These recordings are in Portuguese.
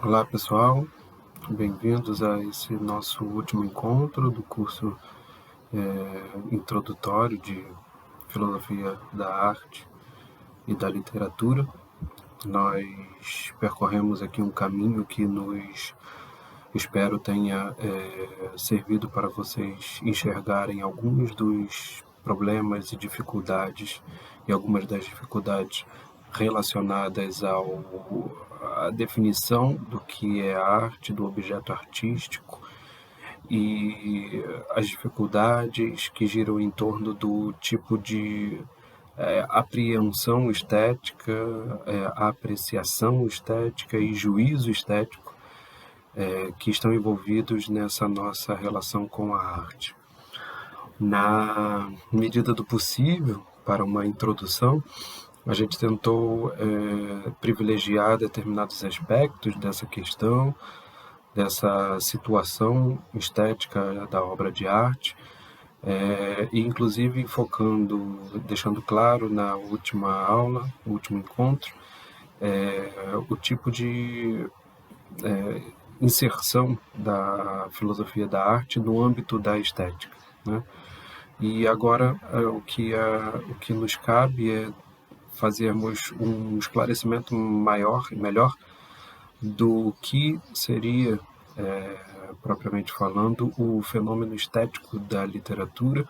Olá pessoal, bem-vindos a esse nosso último encontro do curso introdutório de Filosofia da Arte e da Literatura. Nós percorremos aqui um caminho que espero tenha servido para vocês enxergarem alguns dos problemas e dificuldades e algumas das dificuldades relacionadas à definição do que é a arte, do objeto artístico e as dificuldades que giram em torno do tipo de apreensão estética, apreciação estética e juízo estético que estão envolvidos nessa nossa relação com a arte. Na medida do possível, para uma introdução, a gente tentou privilegiar determinados aspectos dessa questão, dessa situação estética da obra de arte, e inclusive deixando claro na última aula, no último encontro, o tipo de inserção da filosofia da arte no âmbito da estética, né? E agora o que nos cabe é fazermos um esclarecimento maior e melhor do que seria, propriamente falando, o fenômeno estético da literatura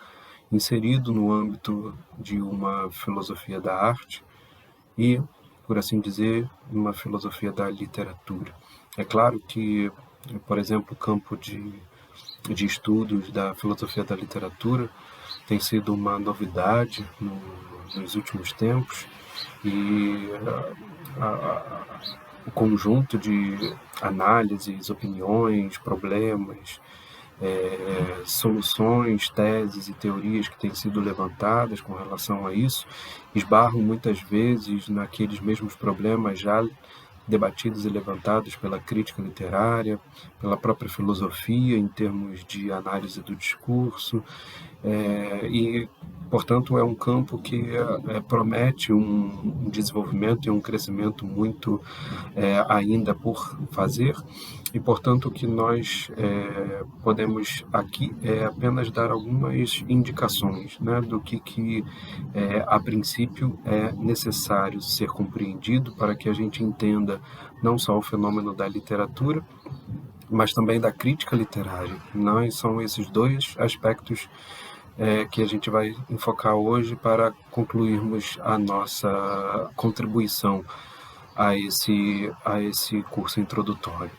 inserido no âmbito de uma filosofia da arte e, por assim dizer, uma filosofia da literatura. É claro que, por exemplo, o campo de estudos da filosofia da literatura tem sido uma novidade nos últimos tempos e o conjunto de análises, opiniões, problemas, soluções, teses e teorias que têm sido levantadas com relação a isso esbarram muitas vezes naqueles mesmos problemas já debatidos e levantados pela crítica literária, pela própria filosofia em termos de análise do discurso, e, portanto, é um campo que promete um desenvolvimento e um crescimento muito ainda por fazer, e, portanto, o que nós podemos aqui é apenas dar algumas indicações, né, do que a princípio é necessário ser compreendido para que a gente entenda não só o fenômeno da literatura, mas também da crítica literária. São esses dois aspectos que a gente vai enfocar hoje para concluirmos a nossa contribuição a esse curso introdutório.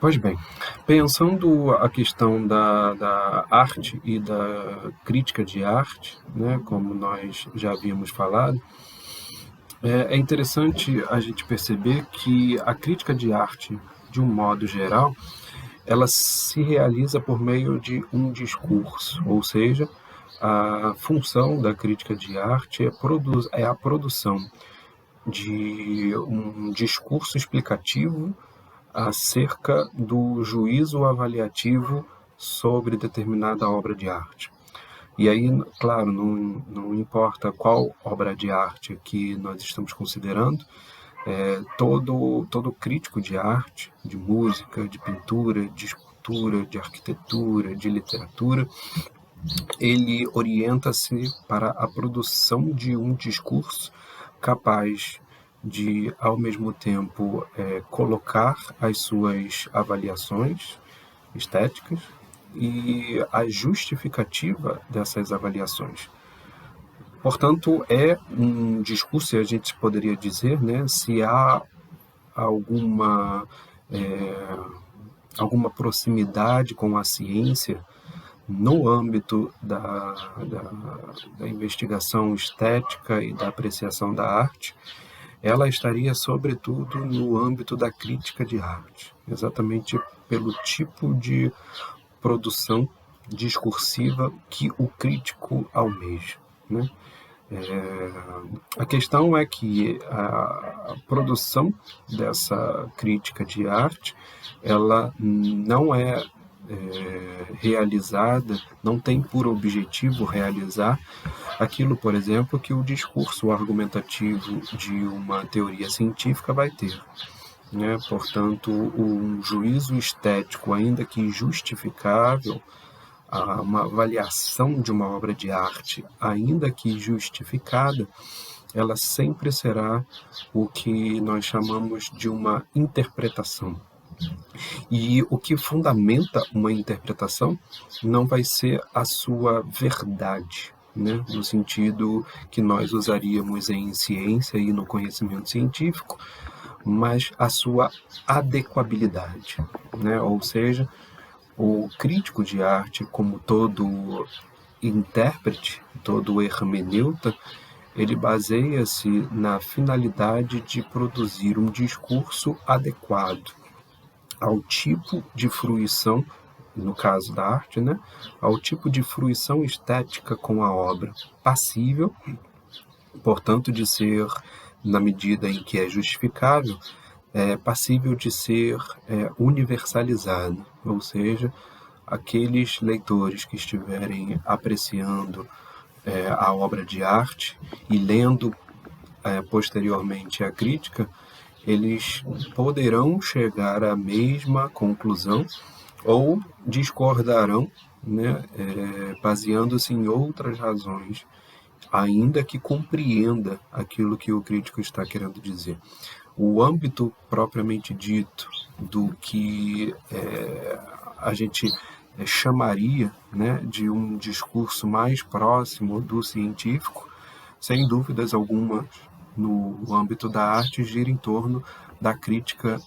Pois bem, pensando a questão da arte e da crítica de arte, né, como nós já havíamos falado, é interessante a gente perceber que a crítica de arte, de um modo geral, ela se realiza por meio de um discurso, ou seja, a função da crítica de arte é a produção de um discurso explicativo acerca do juízo avaliativo sobre determinada obra de arte. E aí, claro, não importa qual obra de arte que nós estamos considerando, todo crítico de arte, de música, de pintura, de escultura, de arquitetura, de literatura, ele orienta-se para a produção de um discurso capaz de, ao mesmo tempo, colocar as suas avaliações estéticas e a justificativa dessas avaliações. Portanto, é um discurso, a gente poderia dizer, né, se há alguma proximidade com a ciência no âmbito da investigação estética e da apreciação da arte, ela estaria, sobretudo, no âmbito da crítica de arte, exatamente pelo tipo de produção discursiva que o crítico almeja, né? A questão é que a produção dessa crítica de arte, ela não é realizada, não tem por objetivo realizar aquilo, por exemplo, que o discurso argumentativo de uma teoria científica vai ter. né? Portanto, um juízo estético, ainda que justificável, uma avaliação de uma obra de arte, ainda que justificada, ela sempre será o que nós chamamos de uma interpretação. E o que fundamenta uma interpretação não vai ser a sua verdade, né? No sentido que nós usaríamos em ciência e no conhecimento científico, mas a sua adequabilidade, né? Ou seja, o crítico de arte, como todo intérprete, todo hermeneuta, ele baseia-se na finalidade de produzir um discurso adequado ao tipo de fruição, no caso da arte, né, ao tipo de fruição estética com a obra, passível, portanto, de ser, na medida em que é justificável, passível de ser universalizado, ou seja, aqueles leitores que estiverem apreciando a obra de arte e lendo posteriormente a crítica, eles poderão chegar à mesma conclusão ou discordarão, né, baseando-se em outras razões, ainda que compreenda aquilo que o crítico está querendo dizer. O âmbito propriamente dito do que a gente chamaria, né, de um discurso mais próximo do científico, sem dúvidas alguma, no âmbito da arte, gira em torno da crítica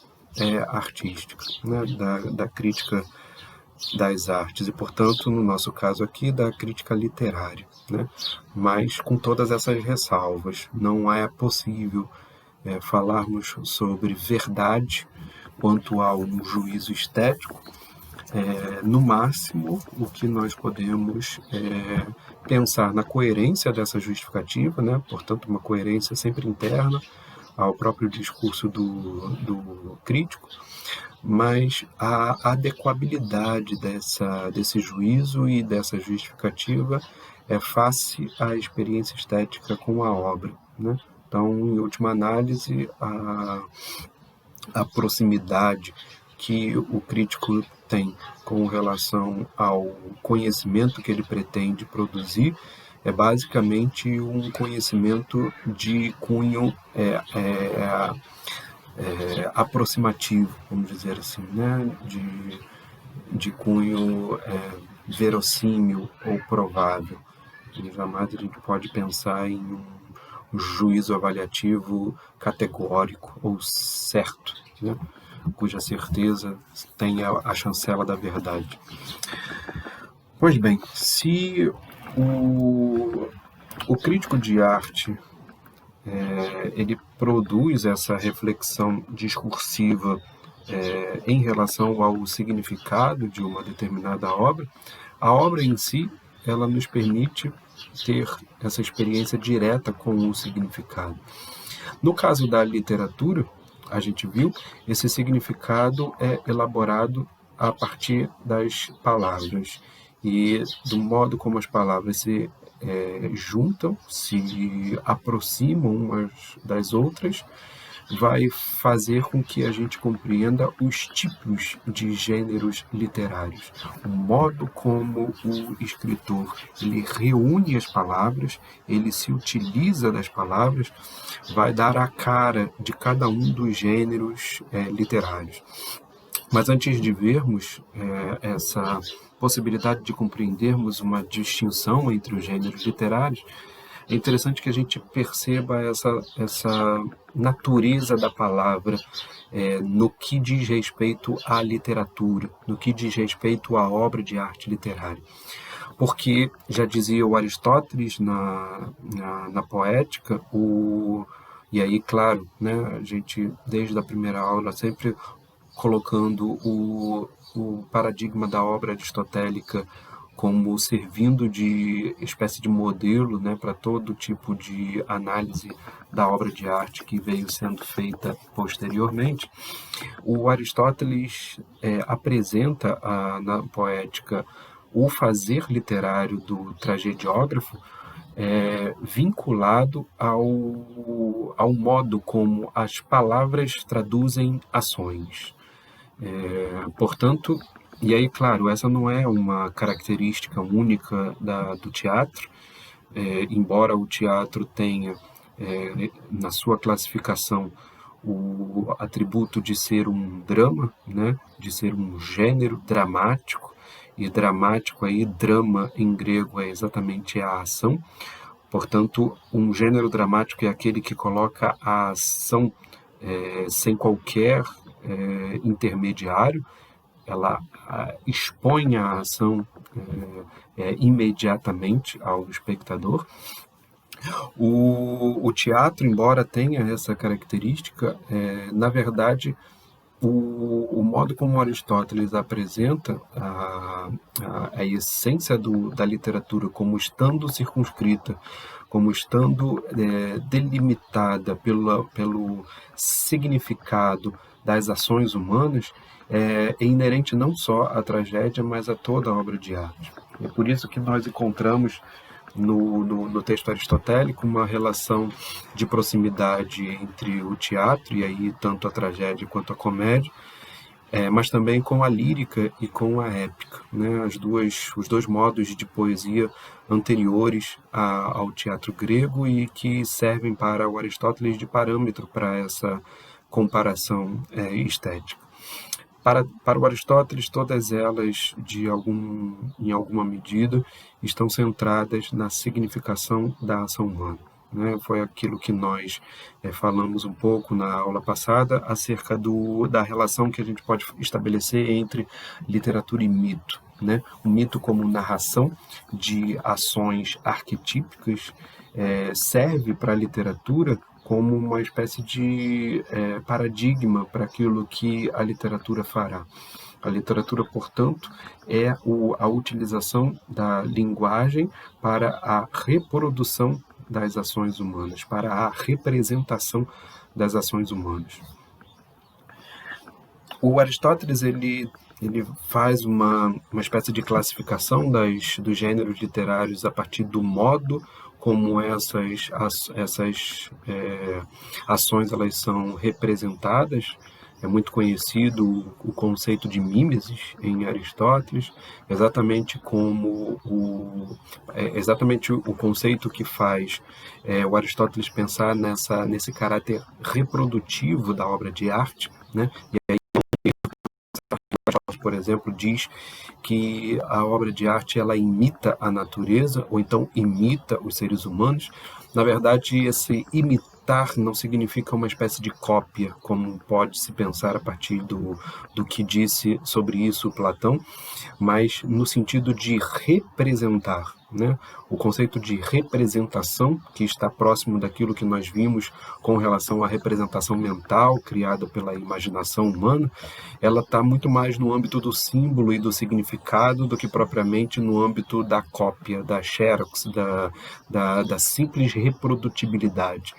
artística, né, da crítica das artes e, portanto, no nosso caso aqui, da crítica literária, né? Mas com todas essas ressalvas, não é possível falarmos sobre verdade quanto a um juízo estético. No máximo, o que nós podemos pensar na coerência dessa justificativa, né? Portanto, uma coerência sempre interna ao próprio discurso do crítico, mas a adequabilidade desse juízo e dessa justificativa é face à experiência estética com a obra, né? Então, em última análise, a proximidade que o crítico tem com relação ao conhecimento que ele pretende produzir é basicamente um conhecimento de cunho aproximativo, vamos dizer assim, né? de cunho verossímil ou provável. E jamais a gente pode pensar em um juízo avaliativo categórico ou certo, né? Cuja certeza tenha a chancela da verdade. Pois bem, se o crítico de arte ele produz essa reflexão discursiva em relação ao significado de uma determinada obra, a obra em si ela nos permite ter essa experiência direta com o significado. No caso da literatura, a gente viu, esse significado é elaborado a partir das palavras e do modo como as palavras se juntam, se aproximam umas das outras, vai fazer com que a gente compreenda os tipos de gêneros literários, o modo como o escritor ele reúne as palavras, ele se utiliza das palavras, vai dar a cara de cada um dos gêneros literários. Mas antes de vermos essa possibilidade de compreendermos uma distinção entre os gêneros literários, é interessante que a gente perceba essa natureza da palavra no que diz respeito à literatura, no que diz respeito à obra de arte literária. Porque, já dizia o Aristóteles na Poética, e aí, claro, né, a gente, desde a primeira aula, sempre colocando o paradigma da obra aristotélica como servindo de espécie de modelo, né, para todo tipo de análise da obra de arte que veio sendo feita posteriormente, o Aristóteles apresenta na Poética o fazer literário do tragediógrafo vinculado ao modo como as palavras traduzem ações. Portanto, e aí, claro, essa não é uma característica única do teatro, embora o teatro tenha, na sua classificação, o atributo de ser um drama, né, de ser um gênero dramático, e dramático aí, drama em grego é exatamente a ação. Portanto, um gênero dramático é aquele que coloca a ação sem qualquer intermediário, ela expõe a ação imediatamente ao espectador. O teatro, embora tenha essa característica, na verdade, o modo como Aristóteles apresenta a essência da literatura como estando circunscrita, como estando delimitada pelo significado das ações humanas, é inerente não só à tragédia, mas a toda a obra de arte. É por isso que nós encontramos no texto aristotélico uma relação de proximidade entre o teatro, e aí tanto a tragédia quanto a comédia, mas também com a lírica e com a épica, né? Os dois modos de poesia anteriores ao teatro grego e que servem para o Aristóteles de parâmetro para essa comparação estética. Para o Aristóteles, todas elas, em alguma medida, estão centradas na significação da ação humana. Né? Foi aquilo que nós falamos um pouco na aula passada acerca da relação que a gente pode estabelecer entre literatura e mito. Né? O mito como narração de ações arquetípicas serve para a literatura como uma espécie de paradigma para aquilo que a literatura fará. A literatura, portanto, é a utilização da linguagem para a reprodução das ações humanas, para a representação das ações humanas. O Aristóteles ele faz uma espécie de classificação dos gêneros literários a partir do modo como essas ações elas são representadas. É muito conhecido o conceito de mimesis em Aristóteles, exatamente o conceito que faz o Aristóteles pensar nesse caráter reprodutivo da obra de arte, né? E aí, por exemplo, diz que a obra de arte ela imita a natureza, ou então imita os seres humanos. Na verdade, esse imitar não significa uma espécie de cópia, como pode-se pensar a partir do que disse sobre isso Platão, mas no sentido de representar. Né? O conceito de representação, que está próximo daquilo que nós vimos com relação à representação mental criada pela imaginação humana, ela está muito mais no âmbito do símbolo e do significado do que propriamente no âmbito da cópia, da xerox, da simples reprodutibilidade.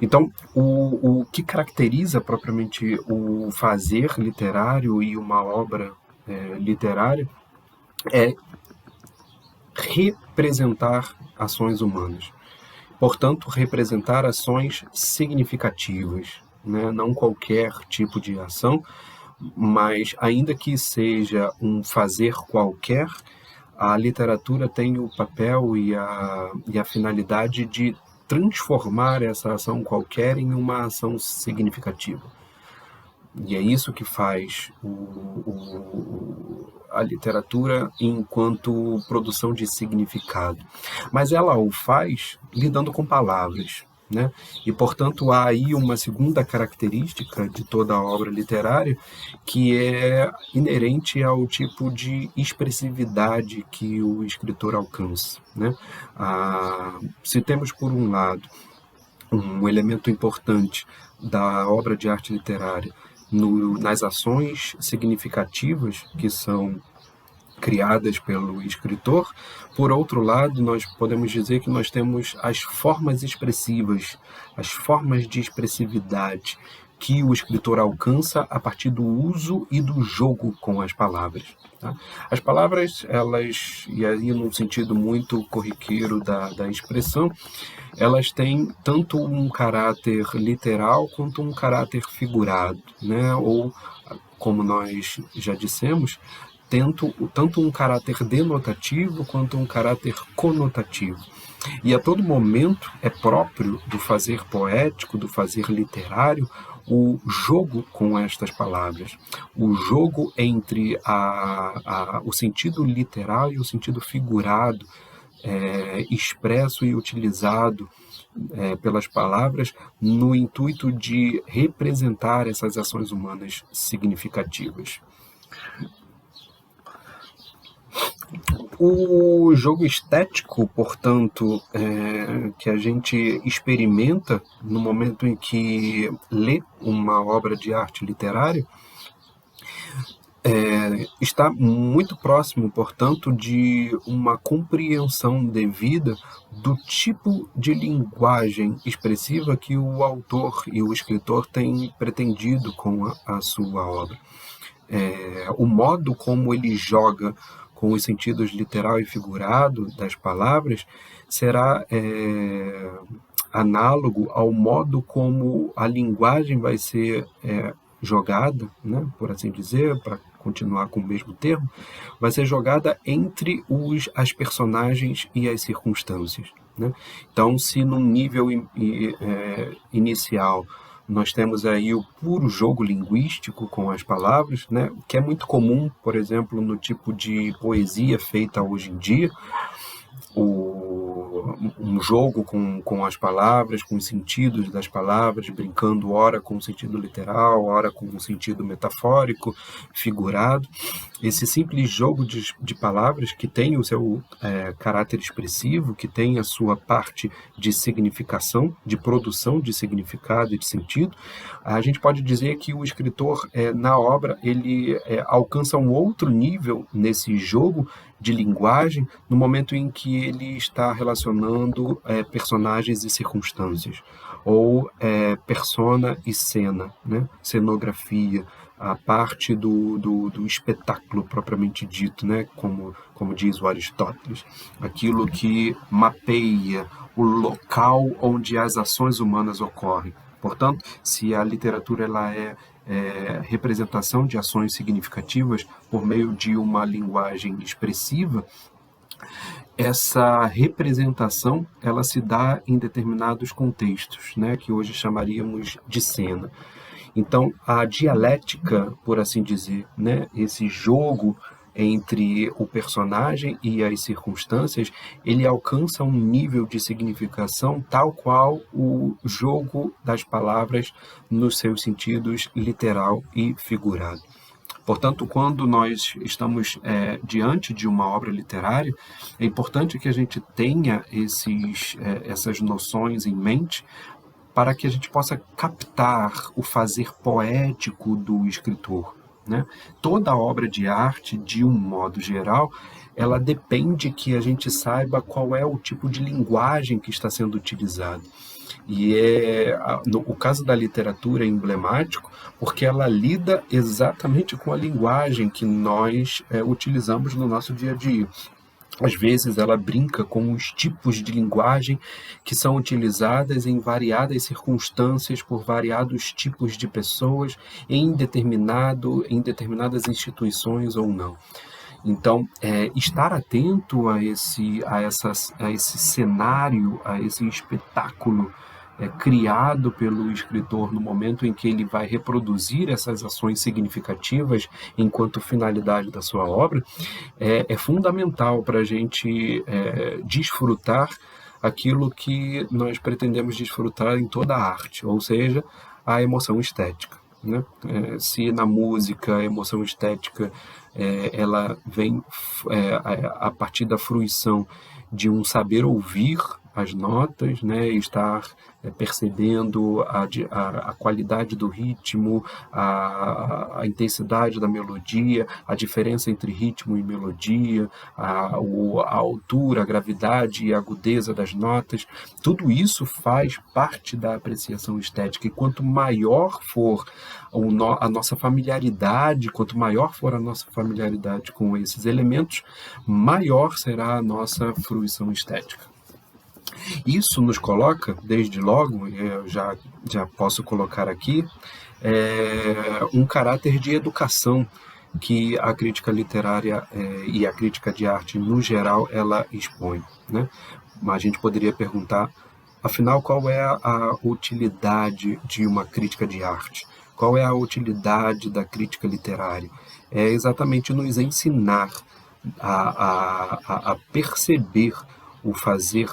Então, o que caracteriza propriamente o fazer literário e uma obra literária é representar ações humanas. Portanto, representar ações significativas, né? Não qualquer tipo de ação, mas ainda que seja um fazer qualquer, a literatura tem o papel e a finalidade de transformar essa ação qualquer em uma ação significativa. E é isso que faz a literatura enquanto produção de significado. Mas ela o faz lidando com palavras. Né? E, portanto, há aí uma segunda característica de toda a obra literária que é inerente ao tipo de expressividade que o escritor alcança. Né? Se temos, por um lado, um elemento importante da obra de arte literária nas ações significativas que são criadas pelo escritor, por outro lado, nós podemos dizer que nós temos as formas expressivas, as formas de expressividade que o escritor alcança a partir do uso e do jogo com as palavras. Tá? As palavras, elas, e aí num sentido muito corriqueiro da expressão, elas têm tanto um caráter literal quanto um caráter figurado, né? Ou, como nós já dissemos, tanto um caráter denotativo quanto um caráter conotativo. E a todo momento é próprio do fazer poético, do fazer literário, o jogo com estas palavras, o jogo entre o sentido literal e o sentido figurado, expresso e utilizado pelas palavras no intuito de representar essas ações humanas significativas. O jogo estético, portanto, que a gente experimenta no momento em que lê uma obra de arte literária, está muito próximo, portanto, de uma compreensão devida do tipo de linguagem expressiva que o autor e o escritor têm pretendido com a sua obra. O modo como ele joga com os sentidos literal e figurado das palavras será análogo ao modo como a linguagem vai ser jogada, né, por assim dizer, para continuar com o mesmo termo, vai ser jogada entre as personagens e as circunstâncias. Né? Então, se num nível inicial nós temos aí o puro jogo linguístico com as palavras, né, que é muito comum, por exemplo, no tipo de poesia feita hoje em dia, um jogo com as palavras, com os sentidos das palavras, brincando ora com o sentido literal, ora com o sentido metafórico, figurado. Esse simples jogo de palavras que tem o seu caráter expressivo, que tem a sua parte de significação, de produção de significado e de sentido, a gente pode dizer que o escritor, na obra, ele alcança um outro nível nesse jogo de linguagem, no momento em que ele está relacionando personagens e circunstâncias, ou persona e cena, né? Cenografia, a parte do espetáculo propriamente dito, né? Como diz o Aristóteles, aquilo que mapeia o local onde as ações humanas ocorrem. Portanto, se a literatura ela é representação de ações significativas por meio de uma linguagem expressiva, essa representação ela se dá em determinados contextos, né, que hoje chamaríamos de cena. Então, a dialética, por assim dizer, né, esse jogo entre o personagem e as circunstâncias, ele alcança um nível de significação tal qual o jogo das palavras nos seus sentidos literal e figurado. Portanto, quando nós estamos diante de uma obra literária, é importante que a gente tenha essas noções em mente para que a gente possa captar o fazer poético do escritor. Né? Toda obra de arte, de um modo geral, ela depende que a gente saiba qual é o tipo de linguagem que está sendo utilizado. E o caso da literatura é emblemático porque ela lida exatamente com a linguagem que nós utilizamos no nosso dia a dia. Às vezes ela brinca com os tipos de linguagem que são utilizadas em variadas circunstâncias por variados tipos de pessoas em determinadas instituições ou não. Então, estar atento a esse cenário, a esse espetáculo criado pelo escritor no momento em que ele vai reproduzir essas ações significativas enquanto finalidade da sua obra, é fundamental para a gente desfrutar aquilo que nós pretendemos desfrutar em toda a arte, ou seja, a emoção estética. Né? Se na música a emoção estética ela vem a partir da fruição de um saber ouvir as notas, né, estar percebendo a qualidade do ritmo, a intensidade da melodia, a diferença entre ritmo e melodia, a altura, a gravidade e a agudeza das notas. Tudo isso faz parte da apreciação estética, e quanto maior for a nossa familiaridade, quanto maior for a nossa familiaridade com esses elementos, maior será a nossa fruição estética. Isso nos coloca, desde logo, eu já posso colocar aqui, um caráter de educação que a crítica literária e a crítica de arte, no geral, ela expõe, né? Mas a gente poderia perguntar, afinal, qual é a utilidade de uma crítica de arte? Qual é a utilidade da crítica literária? É exatamente nos ensinar a perceber o fazer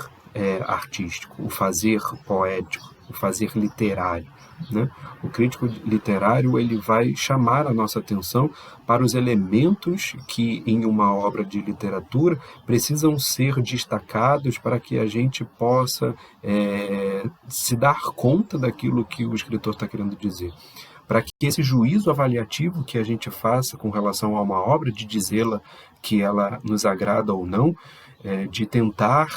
artístico, o fazer poético, o fazer literário, né? O crítico literário, ele vai chamar a nossa atenção para os elementos que em uma obra de literatura precisam ser destacados para que a gente possa se dar conta daquilo que o escritor está querendo dizer. Para que esse juízo avaliativo que a gente faça com relação a uma obra, de dizê-la que ela nos agrada ou não, de tentar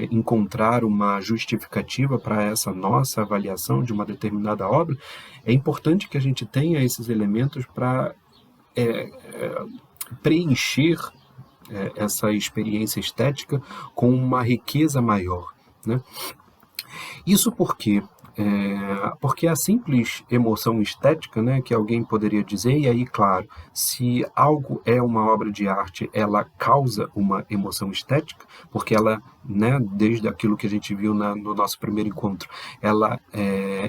encontrar uma justificativa para essa nossa avaliação de uma determinada obra, é importante que a gente tenha esses elementos para preencher essa experiência estética com uma riqueza maior, né? Isso porque a simples emoção estética, né, que alguém poderia dizer, e aí, claro, se algo é uma obra de arte, ela causa uma emoção estética, porque ela, né, desde aquilo que a gente viu no nosso primeiro encontro, ela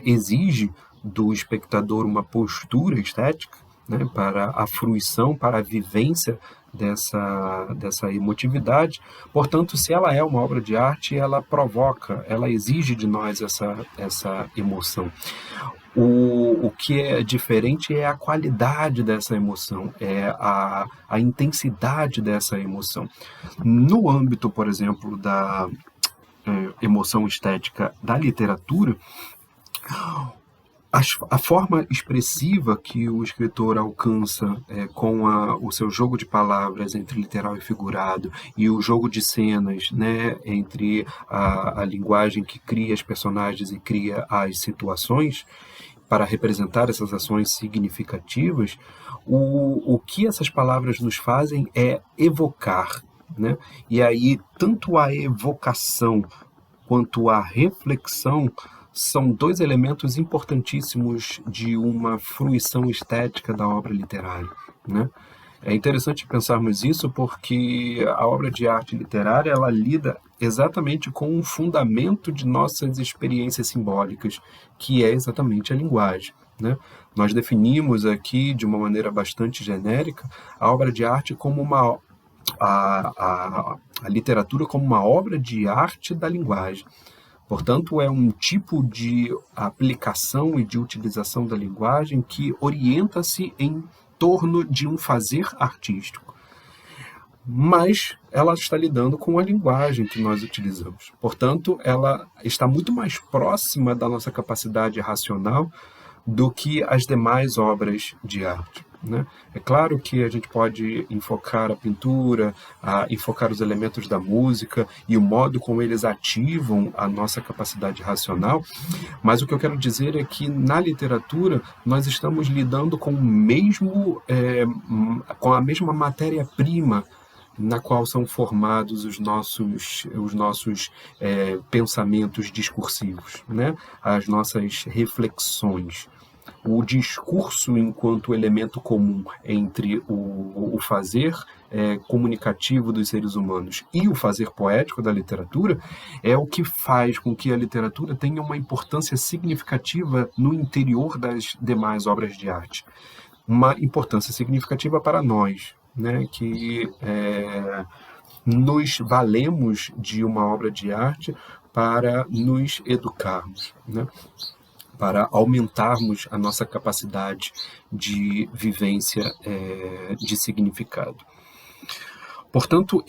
exige do espectador uma postura estética, né, para a fruição, para a vivência dessa emotividade. Portanto, se ela é uma obra de arte, ela provoca, ela exige de nós essa emoção. O que é diferente é a qualidade dessa emoção, é a intensidade dessa emoção. No âmbito, por exemplo, da emoção estética da literatura, a forma expressiva que o escritor alcança com o seu jogo de palavras entre literal e figurado, e o jogo de cenas, né, entre a linguagem que cria as personagens e cria as situações, para representar essas ações significativas, o que essas palavras nos fazem é evocar, né? E aí, tanto a evocação quanto a reflexão são dois elementos importantíssimos de uma fruição estética da obra literária, né? É interessante pensarmos isso porque a obra de arte literária, ela lida exatamente com um fundamento de nossas experiências simbólicas, que é exatamente a linguagem, né? Nós definimos aqui, de uma maneira bastante genérica, a obra de arte como a literatura como uma obra de arte da linguagem. Portanto, é um tipo de aplicação e de utilização da linguagem que orienta-se em torno de um fazer artístico. Mas ela está lidando com a linguagem que nós utilizamos. Portanto, ela está muito mais próxima da nossa capacidade racional do que as demais obras de arte, né? É claro que a gente pode enfocar a pintura, enfocar os elementos da música e o modo como eles ativam a nossa capacidade racional, mas o que eu quero dizer é que na literatura nós estamos lidando com com a mesma matéria-prima na qual são formados os nossos pensamentos discursivos, né? As nossas reflexões. O discurso enquanto elemento comum entre o fazer comunicativo dos seres humanos e o fazer poético da literatura é o que faz com que a literatura tenha uma importância significativa no interior das demais obras de arte. Uma importância significativa para nós, né, que nos valemos de uma obra de arte para nos educarmos, né? Para aumentarmos a nossa capacidade de vivência de significado. Portanto,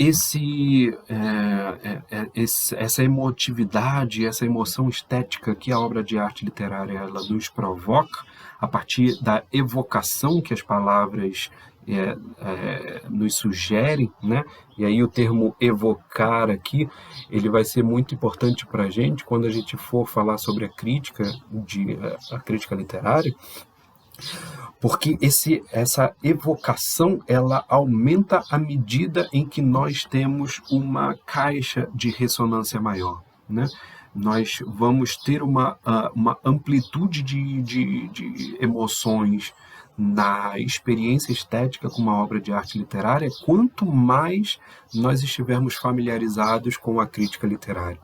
essa emotividade, essa emoção estética que a obra de arte literária ela nos provoca, a partir da evocação que as palavras nos sugerem, né? E aí o termo evocar aqui, ele vai ser muito importante para a gente quando a gente for falar sobre a crítica literária, porque essa evocação ela aumenta à medida em que nós temos uma caixa de ressonância maior, né? Nós vamos ter uma amplitude de emoções na experiência estética com uma obra de arte literária, quanto mais nós estivermos familiarizados com a crítica literária.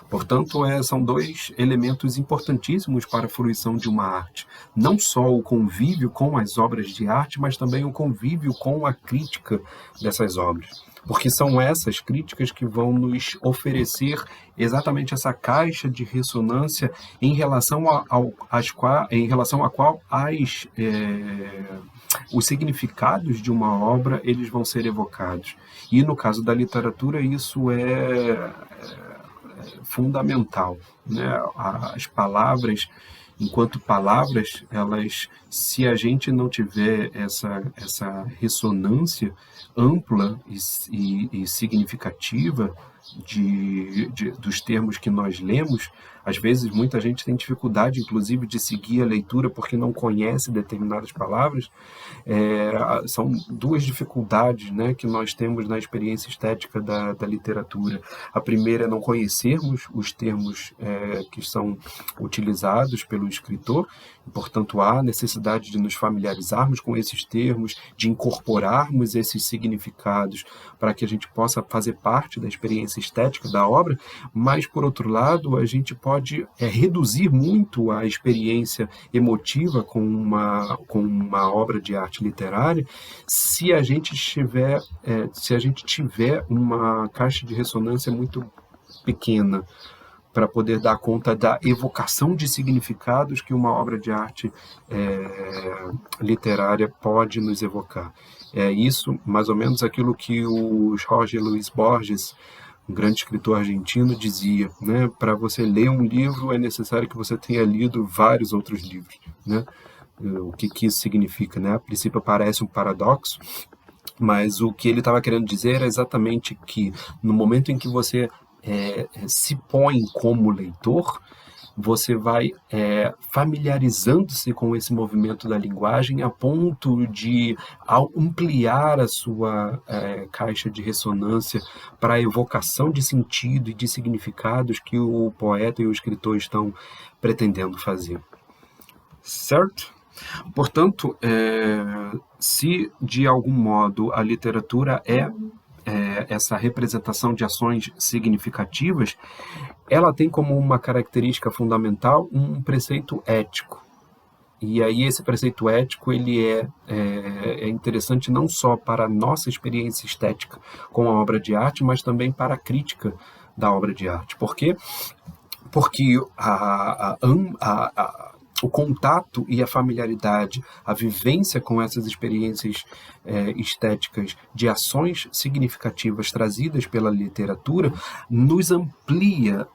Portanto, são dois elementos importantíssimos para a fruição de uma arte. Não só o convívio com as obras de arte, mas também o convívio com a crítica dessas obras. Porque são essas críticas que vão nos oferecer exatamente essa caixa de ressonância em relação à qual os significados de uma obra eles vão ser evocados. E no caso da literatura isso é fundamental, né? As palavras, enquanto palavras, se a gente não tiver essa ressonância ampla e significativa dos termos que nós lemos, às vezes muita gente tem dificuldade, inclusive, de seguir a leitura porque não conhece determinadas palavras. São duas dificuldades, né, que nós temos na experiência estética da literatura. A primeira é não conhecermos os termos que são utilizados pelo escritor, e, portanto, há necessidade de nos familiarizarmos com esses termos, de incorporarmos esses significados para que a gente possa fazer parte da experiência estética da obra, mas, por outro lado, a gente pode reduzir muito a experiência emotiva com uma obra de arte literária se a gente tiver uma caixa de ressonância muito pequena para poder dar conta da evocação de significados que uma obra de arte literária pode nos evocar. É isso, mais ou menos, aquilo que o Jorge Luis Borges, um grande escritor argentino, dizia, né? Para você ler um livro é necessário que você tenha lido vários outros livros, né? O que isso significa, né? A princípio parece um paradoxo, mas o que ele estava querendo dizer é exatamente que no momento em que você se põe como leitor, você vai familiarizando-se com esse movimento da linguagem a ponto de ampliar a sua caixa de ressonância para a evocação de sentido e de significados que o poeta e o escritor estão pretendendo fazer. Certo? Portanto, se de algum modo a literatura essa representação de ações significativas, ela tem como uma característica fundamental um preceito ético. E aí esse preceito ético ele é interessante não só para a nossa experiência estética com a obra de arte, mas também para a crítica da obra de arte. Por quê? Porque o contato e a familiaridade, a vivência com essas experiências estéticas de ações significativas trazidas pela literatura nos amplia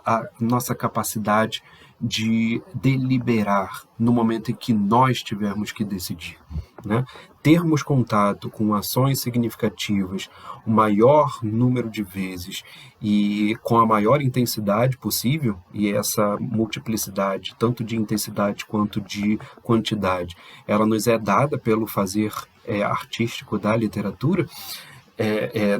a nossa capacidade de deliberar no momento em que nós tivermos que decidir, né? Termos contato com ações significativas o maior número de vezes e com a maior intensidade possível, e essa multiplicidade, tanto de intensidade quanto de quantidade, ela nos é dada pelo fazer artístico da literatura.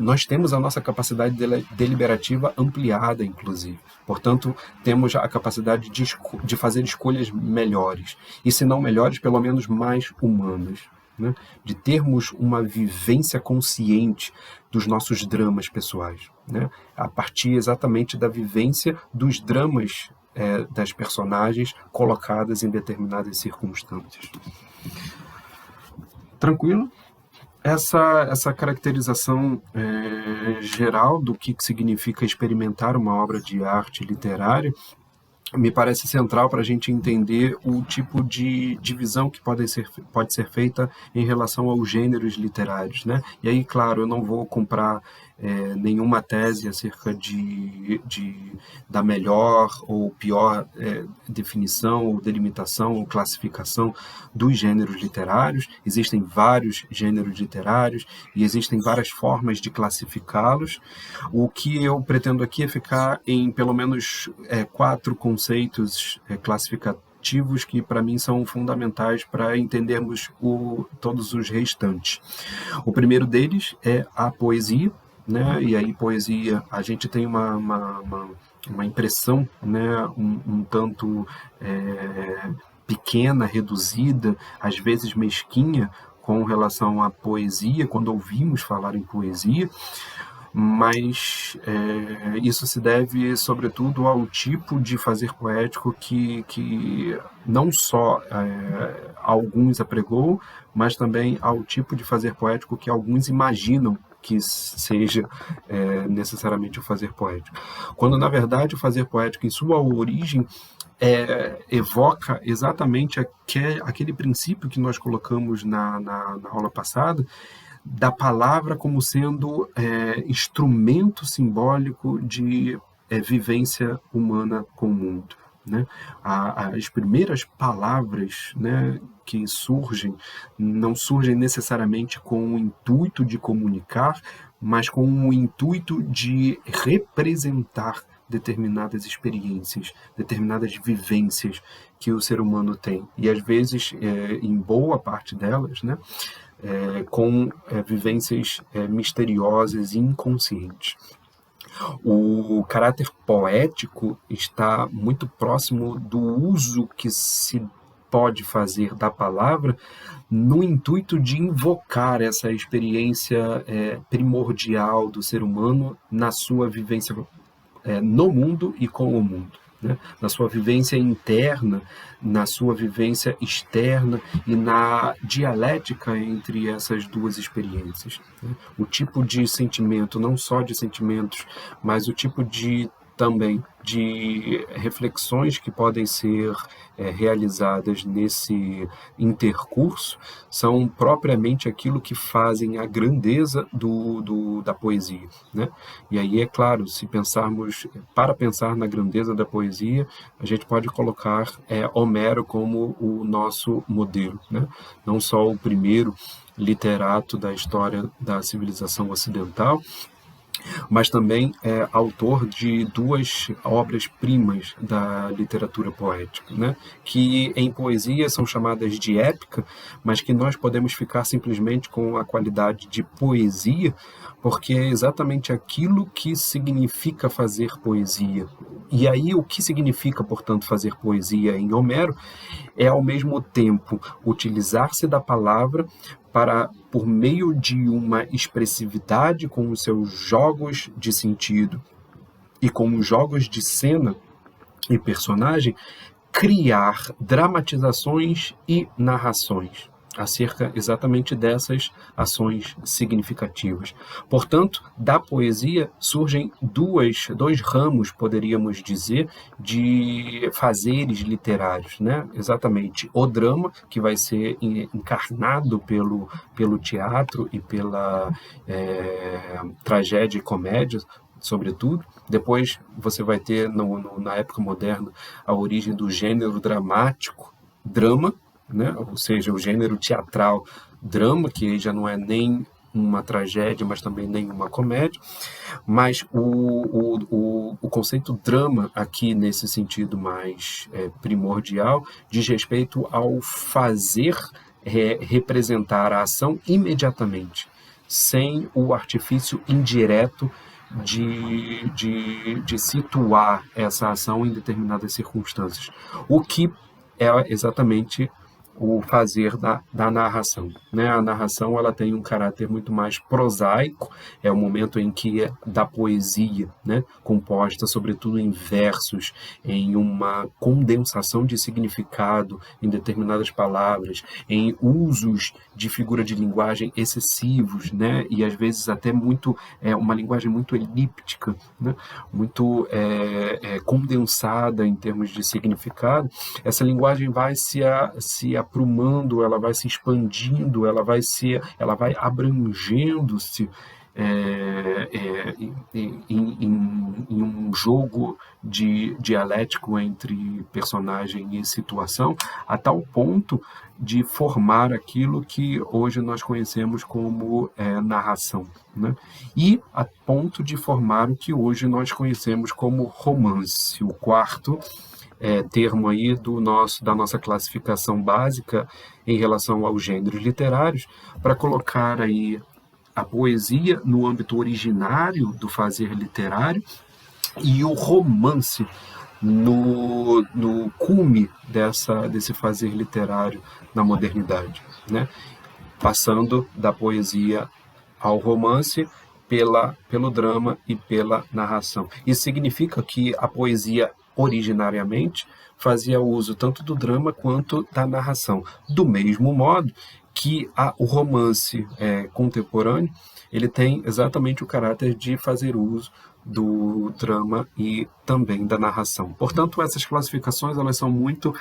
Nós temos a nossa capacidade deliberativa ampliada, inclusive. Portanto, temos a capacidade de fazer escolhas melhores. E se não melhores, pelo menos mais humanas, né? De termos uma vivência consciente dos nossos dramas pessoais, né? A partir exatamente da vivência dos dramas das personagens colocadas em determinadas circunstâncias. Tranquilo? Essa caracterização geral do que significa experimentar uma obra de arte literária, me parece central para a gente entender o tipo de divisão que pode ser feita em relação aos gêneros literários, né? E aí, claro, eu não vou comprar nenhuma tese acerca da melhor ou pior definição, ou delimitação, ou classificação dos gêneros literários. Existem vários gêneros literários e existem várias formas de classificá-los. O que eu pretendo aqui é ficar em pelo menos 4 conceitos classificativos que para mim são fundamentais para entendermos todos os restantes. O primeiro deles é a poesia, né? E aí poesia, a gente tem uma impressão, né? um tanto pequena, reduzida, às vezes mesquinha, com relação à poesia, quando ouvimos falar em poesia, mas isso se deve, sobretudo, ao tipo de fazer poético que não só alguns apregou, mas também ao tipo de fazer poético que alguns imaginam que seja necessariamente o fazer poético. Quando, na verdade, o fazer poético, em sua origem, evoca exatamente aquele princípio que nós colocamos na aula passada, da palavra como sendo instrumento simbólico de vivência humana com o mundo, né? As primeiras palavras, né, que surgem, não surgem necessariamente com o intuito de comunicar, mas com o intuito de representar determinadas experiências, determinadas vivências que o ser humano tem. E às vezes, em boa parte delas, né, com vivências misteriosas e inconscientes. O caráter poético está muito próximo do uso que se pode fazer da palavra no intuito de invocar essa experiência primordial do ser humano na sua vivência no mundo e com o mundo, né? Na sua vivência interna, na sua vivência externa e na dialética entre essas duas experiências, né? O tipo de sentimento, não só de sentimentos, mas o tipo também de reflexões que podem ser realizadas nesse intercurso são propriamente aquilo que fazem a grandeza da poesia, né? E aí, é claro, para pensar na grandeza da poesia, a gente pode colocar Homero como o nosso modelo, né? Não só o primeiro literato da história da civilização ocidental, mas também é autor de 2 obras-primas da literatura poética, né? Que em poesia são chamadas de épica, mas que nós podemos ficar simplesmente com a qualidade de poesia, porque é exatamente aquilo que significa fazer poesia. E aí, o que significa, portanto, fazer poesia em Homero é, ao mesmo tempo, utilizar-se da palavra para, por meio de uma expressividade com os seus jogos de sentido e com os jogos de cena e personagem, criar dramatizações e narrações acerca exatamente dessas ações significativas. Portanto, da poesia surgem dois ramos, poderíamos dizer, de fazeres literários, né? Exatamente o drama, que vai ser encarnado pelo teatro e pela tragédia e comédia, sobretudo. Depois você vai ter, na época moderna, a origem do gênero dramático, drama, né? Ou seja, o gênero teatral drama, que já não é nem uma tragédia, mas também nem uma comédia. Mas o conceito drama aqui, nesse sentido mais primordial, diz respeito ao fazer representar a ação imediatamente, sem o artifício indireto de situar essa ação em determinadas circunstâncias. O que é exatamente o fazer da narração, né? A narração ela tem um caráter muito mais prosaico, é o momento em que da poesia, né, composta sobretudo em versos, em uma condensação de significado em determinadas palavras, em usos de figura de linguagem excessivos, né, e às vezes até muito uma linguagem muito elíptica, né, muito condensada em termos de significado. Essa linguagem vai se aprumando, ela vai se expandindo, ela vai abrangendo-se em um jogo dialético entre personagem e situação, a tal ponto de formar aquilo que hoje nós conhecemos como narração, né? E a ponto de formar o que hoje nós conhecemos como romance, o quarto termo aí da nossa classificação básica em relação aos gêneros literários, para colocar aí a poesia no âmbito originário do fazer literário e o romance no cume desse fazer literário na modernidade, né? Passando da poesia ao romance pelo drama e pela narração. Isso significa que a poesia originariamente fazia uso tanto do drama quanto da narração, do mesmo modo que o romance contemporâneo ele tem exatamente o caráter de fazer uso do drama e também da narração. Portanto, essas classificações elas são muito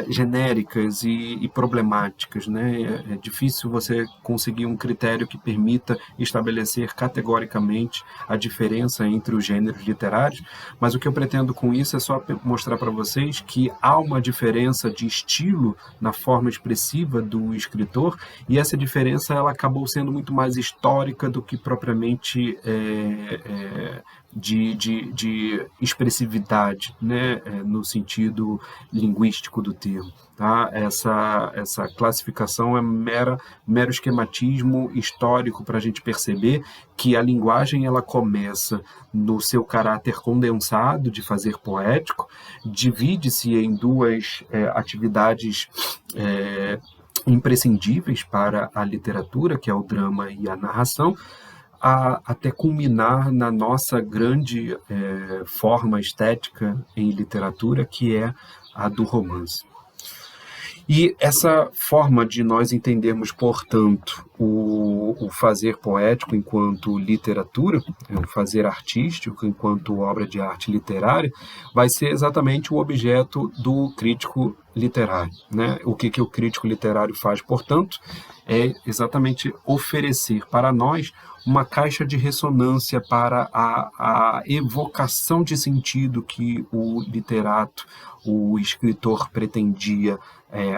genéricas e problemáticas, né? É difícil você conseguir um critério que permita estabelecer categoricamente a diferença entre os gêneros literários, mas o que eu pretendo com isso é só mostrar para vocês que há uma diferença de estilo na forma expressiva do escritor, e essa diferença ela acabou sendo muito mais histórica do que propriamente de expressividade, né, no sentido linguístico do termo. Tá? Essa classificação é mero esquematismo histórico para a gente perceber que a linguagem ela começa no seu caráter condensado de fazer poético, divide-se em duas atividades imprescindíveis para a literatura, que é o drama e a narração, até culminar na nossa grande forma estética em literatura, que é a do romance. E essa forma de nós entendermos, portanto, o fazer poético enquanto literatura, o fazer artístico enquanto obra de arte literária, vai ser exatamente o objeto do crítico literário, né? O que o crítico literário faz, portanto, é exatamente oferecer para nós uma caixa de ressonância para a evocação de sentido que o literato, o escritor pretendia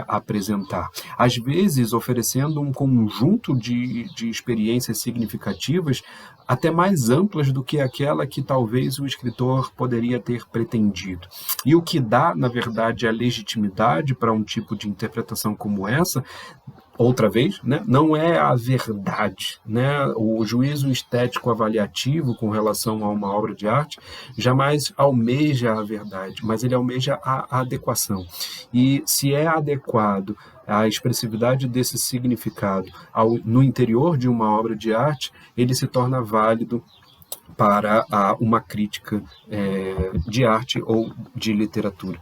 apresentar. Às vezes, oferecendo um conjunto de experiências significativas até mais amplas do que aquela que talvez o escritor poderia ter pretendido. E o que dá, na verdade, a legitimidade para um tipo de interpretação como essa, outra vez, né, não é a verdade, né? O juízo estético avaliativo com relação a uma obra de arte jamais almeja a verdade, mas ele almeja a adequação. E se é adequado a expressividade desse significado no interior de uma obra de arte, ele se torna válido para uma crítica de arte ou de literatura.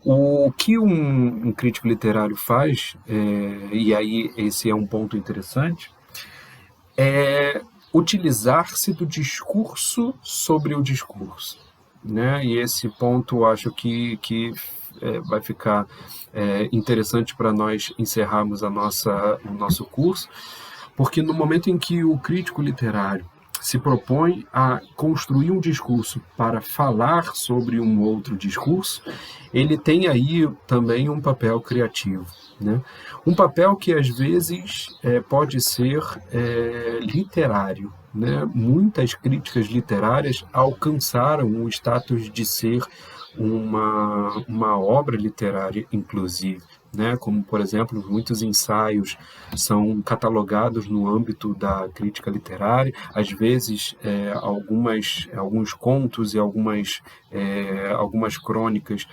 O que um crítico literário faz, e aí esse é um ponto interessante, é utilizar-se do discurso sobre o discurso, né? E esse ponto acho que vai ficar interessante para nós encerrarmos o nosso curso, porque no momento em que o crítico literário se propõe a construir um discurso para falar sobre um outro discurso, ele tem aí também um papel criativo, né? Um papel que às vezes pode ser literário, né? Muitas críticas literárias alcançaram o status de ser uma obra literária, inclusive, né? Como, por exemplo, muitos ensaios são catalogados no âmbito da crítica literária. Às vezes, alguns contos e algumas crônicas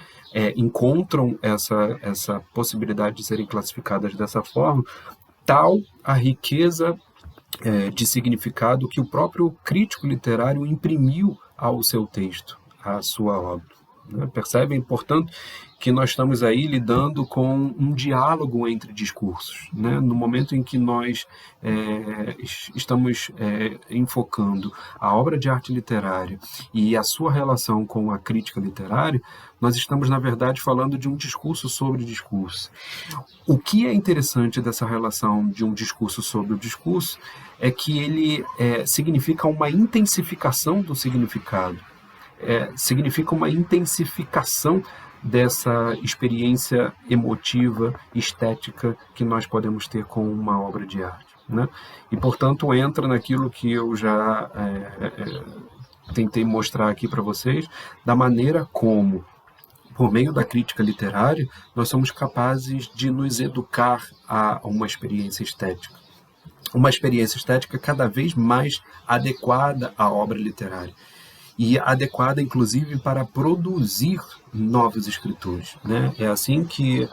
encontram essa possibilidade de serem classificadas dessa forma, tal a riqueza de significado que o próprio crítico literário imprimiu ao seu texto, à sua obra. Né? Percebem, portanto, que nós estamos aí lidando com um diálogo entre discursos. Né? No momento em que nós estamos enfocando a obra de arte literária e a sua relação com a crítica literária, nós estamos, na verdade, falando de um discurso sobre discurso. O que é interessante dessa relação de um discurso sobre o discurso é que ele significa uma intensificação do significado, significa uma intensificação dessa experiência emotiva, estética que nós podemos ter com uma obra de arte. Né? E, portanto, entra naquilo que eu já tentei mostrar aqui para vocês, da maneira como, por meio da crítica literária, nós somos capazes de nos educar a uma experiência estética. Uma experiência estética cada vez mais adequada à obra literária. E adequada, inclusive, para produzir novos escritores. Né? É assim que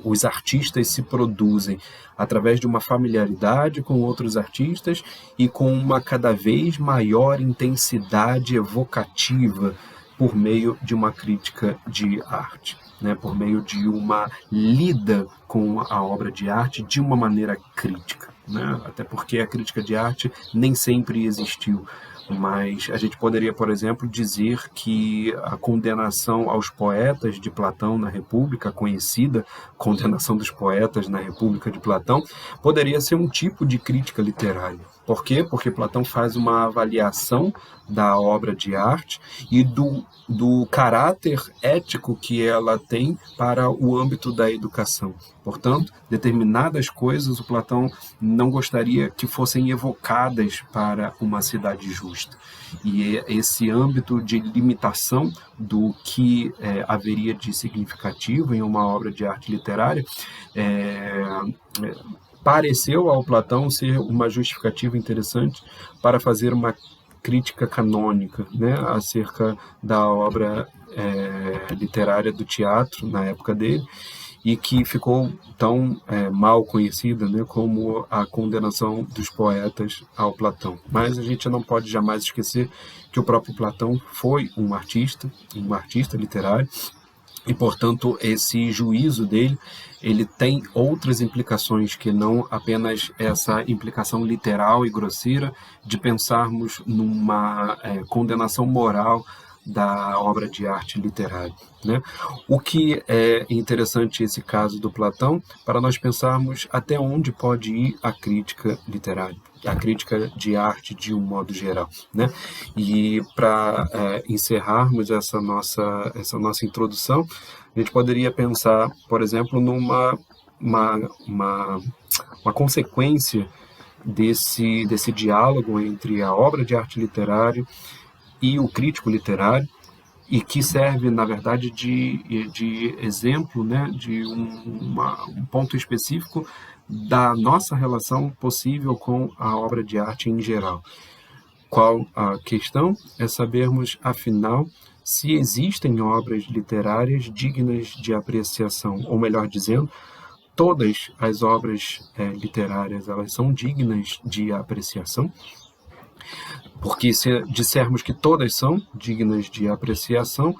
os artistas se produzem, através de uma familiaridade com outros artistas e com uma cada vez maior intensidade evocativa por meio de uma crítica de arte, né? Por meio de uma lida com a obra de arte de uma maneira crítica. Né? Até porque a crítica de arte nem sempre existiu. Mas a gente poderia, por exemplo, dizer que a condenação aos poetas de Platão na República, a conhecida condenação dos poetas na República de Platão, poderia ser um tipo de crítica literária. Por quê? Porque Platão faz uma avaliação da obra de arte e do caráter ético que ela tem para o âmbito da educação. Portanto, determinadas coisas o Platão não gostaria que fossem evocadas para uma cidade justa. E esse âmbito de limitação do que haveria de significativo em uma obra de arte literária pareceu ao Platão ser uma justificativa interessante para fazer uma crítica canônica, né, acerca da obra literária do teatro na época dele, e que ficou tão mal conhecida, né, como a condenação dos poetas ao Platão. Mas a gente não pode jamais esquecer que o próprio Platão foi um artista literário, e, portanto, esse juízo dele, ele tem outras implicações que não apenas essa implicação literal e grosseira de pensarmos numa condenação moral da obra de arte literária. Né? O que é interessante esse caso do Platão para nós pensarmos até onde pode ir a crítica literária, a crítica de arte de um modo geral. Né? E para encerrarmos essa nossa introdução, a gente poderia pensar, por exemplo, numa uma consequência desse diálogo entre a obra de arte literária e o crítico literário, e que serve, na verdade, de exemplo, né, de um ponto específico da nossa relação possível com a obra de arte em geral. Qual a questão? É sabermos, afinal, se existem obras literárias dignas de apreciação, ou melhor dizendo, todas as obras literárias elas são dignas de apreciação. Porque se dissermos que todas são dignas de apreciação,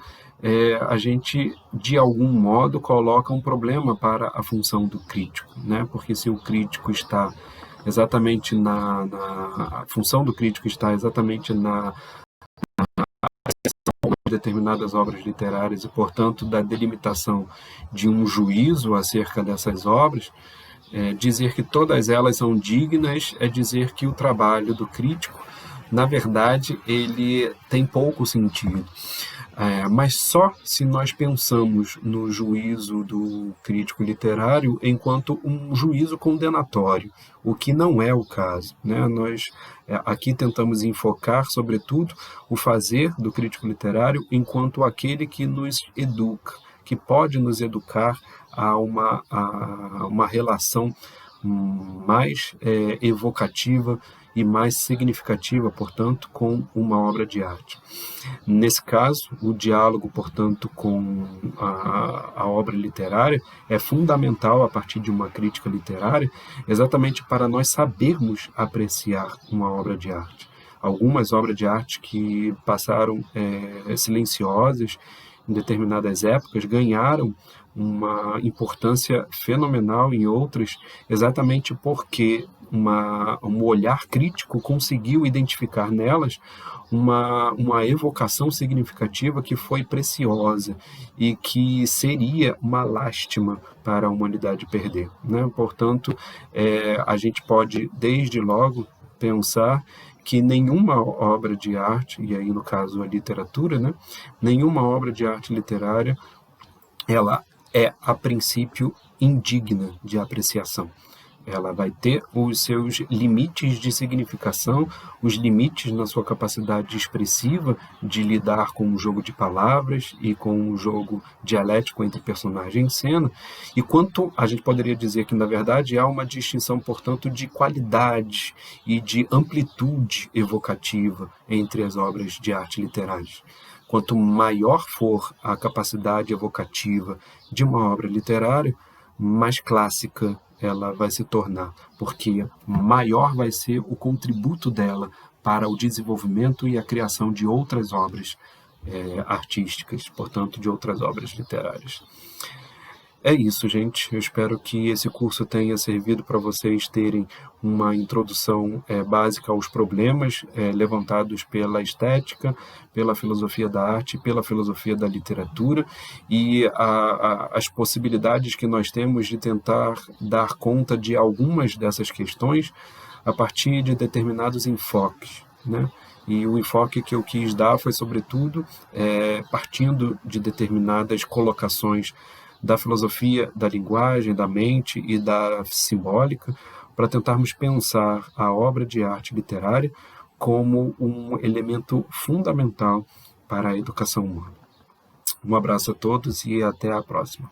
a gente, de algum modo, coloca um problema para a função do crítico. Né? Porque se o crítico está exatamente a função do crítico está exatamente na de determinadas obras literárias e, portanto, da delimitação de um juízo acerca dessas obras, dizer que todas elas são dignas é dizer que o trabalho do crítico, na verdade, ele tem pouco sentido. Mas só se nós pensamos no juízo do crítico literário enquanto um juízo condenatório, o que não é o caso. Né? Nós aqui tentamos enfocar, sobretudo, o fazer do crítico literário enquanto aquele que nos educa, que pode nos educar há uma relação mais evocativa e mais significativa, portanto, com uma obra de arte. Nesse caso, o diálogo, portanto, com a obra literária é fundamental a partir de uma crítica literária, exatamente para nós sabermos apreciar uma obra de arte. Algumas obras de arte que passaram silenciosas em determinadas épocas ganharam uma importância fenomenal em outras, exatamente porque um olhar crítico conseguiu identificar nelas uma evocação significativa que foi preciosa e que seria uma lástima para a humanidade perder, né? Portanto, a gente pode, desde logo, pensar que nenhuma obra de arte, e aí no caso a literatura, né? Nenhuma obra de arte literária, ela é, a princípio, indigna de apreciação. Ela vai ter os seus limites de significação, os limites na sua capacidade expressiva de lidar com um jogo de palavras e com um jogo dialético entre personagem e cena, e quanto a gente poderia dizer que, na verdade, há uma distinção, portanto, de qualidade e de amplitude evocativa entre as obras de arte literárias. Quanto maior for a capacidade evocativa de uma obra literária, mais clássica ela vai se tornar, porque maior vai ser o contributo dela para o desenvolvimento e a criação de outras obras artísticas, portanto, de outras obras literárias. É isso, gente. Eu espero que esse curso tenha servido para vocês terem uma introdução básica aos problemas levantados pela estética, pela filosofia da arte, pela filosofia da literatura e as possibilidades que nós temos de tentar dar conta de algumas dessas questões a partir de determinados enfoques, né? E o enfoque que eu quis dar foi, sobretudo, partindo de determinadas colocações da filosofia da linguagem, da mente e da simbólica, para tentarmos pensar a obra de arte literária como um elemento fundamental para a educação humana. Um abraço a todos e até a próxima.